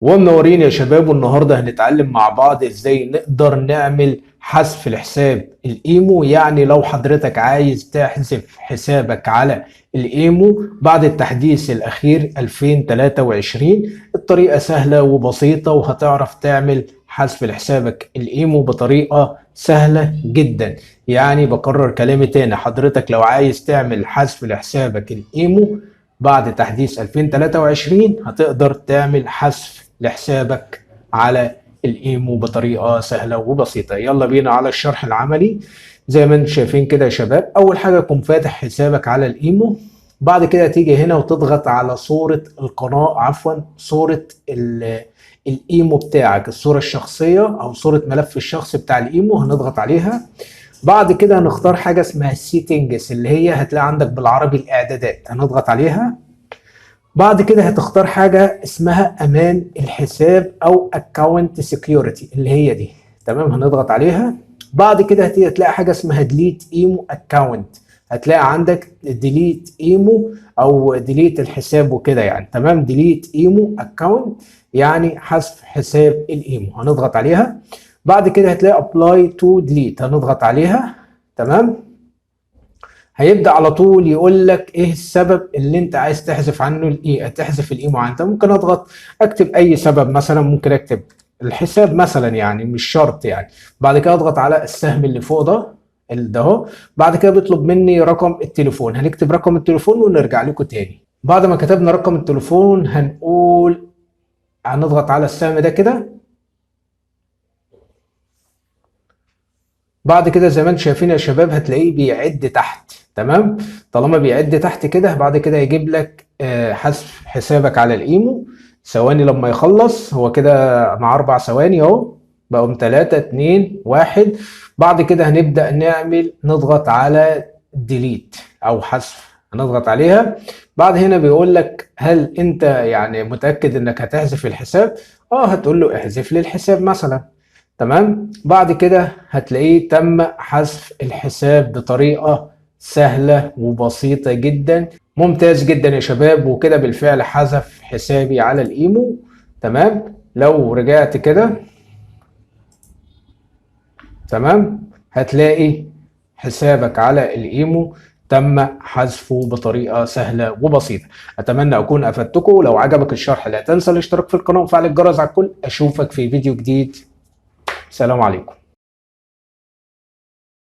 ومنورين يا شباب، والنهارده هنتعلم مع بعض ازاي نقدر نعمل حذف لحساب الايمو. يعني لو حضرتك عايز تحذف حسابك على الايمو بعد التحديث الاخير 2023، الطريقة سهلة وبسيطة، وهتعرف تعمل حذف لحسابك الايمو بطريقة سهلة جدا. يعني بكرر كلامي تاني، حضرتك لو عايز تعمل حذف لحسابك الايمو بعد تحديث 2023 هتقدر تعمل حذف لحسابك على الايمو بطريقة سهلة وبسيطة. يلا بينا على الشرح العملي. زي ما انتم شايفين كده يا شباب، اول حاجة تكون فاتح حسابك على الايمو. بعد كده تيجي هنا وتضغط على صورة القناة، عفوا صورة الايمو بتاعك، الصورة الشخصية او صورة ملف الشخص بتاع الايمو، هنضغط عليها. بعد كده هنختار حاجة اسمها سيتنجز، اللي هي هتلاقي عندك بالعربي الاعدادات، هنضغط عليها. بعد كده هتختار حاجة اسمها امان الحساب او اكونت سكيورتي، اللي هي دي. تمام، هنضغط عليها. بعد كده هتلاقي حاجة اسمها ديليت ايمو اكونت، هتلاقي عندك ديليت ايمو او ديليت الحساب وكده يعني. تمام، ديليت ايمو اكونت يعني حذف حساب الايمو، هنضغط عليها. بعد كده هتلاقي ابلاي تو ديليت، هنضغط عليها. تمام، هيبدأ على طول يقول لك ايه السبب اللي انت عايز تحذف عنه الايه، تحذف الايمو عنه. انت ممكن اضغط اكتب اي سبب، مثلا ممكن اكتب الحساب مثلا، يعني مش شرط يعني. بعد كده اضغط على السهم اللي فوق ده اهو. بعد كده بيطلب مني رقم التليفون، هنكتب رقم التليفون ونرجع لكم تاني. بعد ما كتبنا رقم التليفون هنضغط على السهم ده كده. بعد كده زي ما انتم شايفين يا شباب هتلاقيه بيعد تحت. تمام، طالما بيعد تحت كده بعد كده يجيب لك حذف حسابك على الايمو. ثواني لما يخلص هو كده، مع 4 ثواني اهو، بقوا 3 2 1. بعد كده هنبدأ نضغط على ديليت او حذف، هنضغط عليها. بعد هنا بيقول لك هل انت يعني متأكد انك هتحذف الحساب؟ هتقول له احذف لي الحساب مثلا. تمام، بعد كده هتلاقيه تم حذف الحساب بطريقة سهلة وبسيطة جدا. ممتاز جدا يا شباب، وكده بالفعل حذف حسابي على الايمو. تمام، لو رجعت كده تمام هتلاقي حسابك على الايمو تم حذفه بطريقة سهلة وبسيطة. أتمنى أكون أفدتكم. لو عجبك الشرح لا تنسى الاشتراك في القناة وفعل الجرس على الكل. أشوفك في فيديو جديد. سلام عليكم.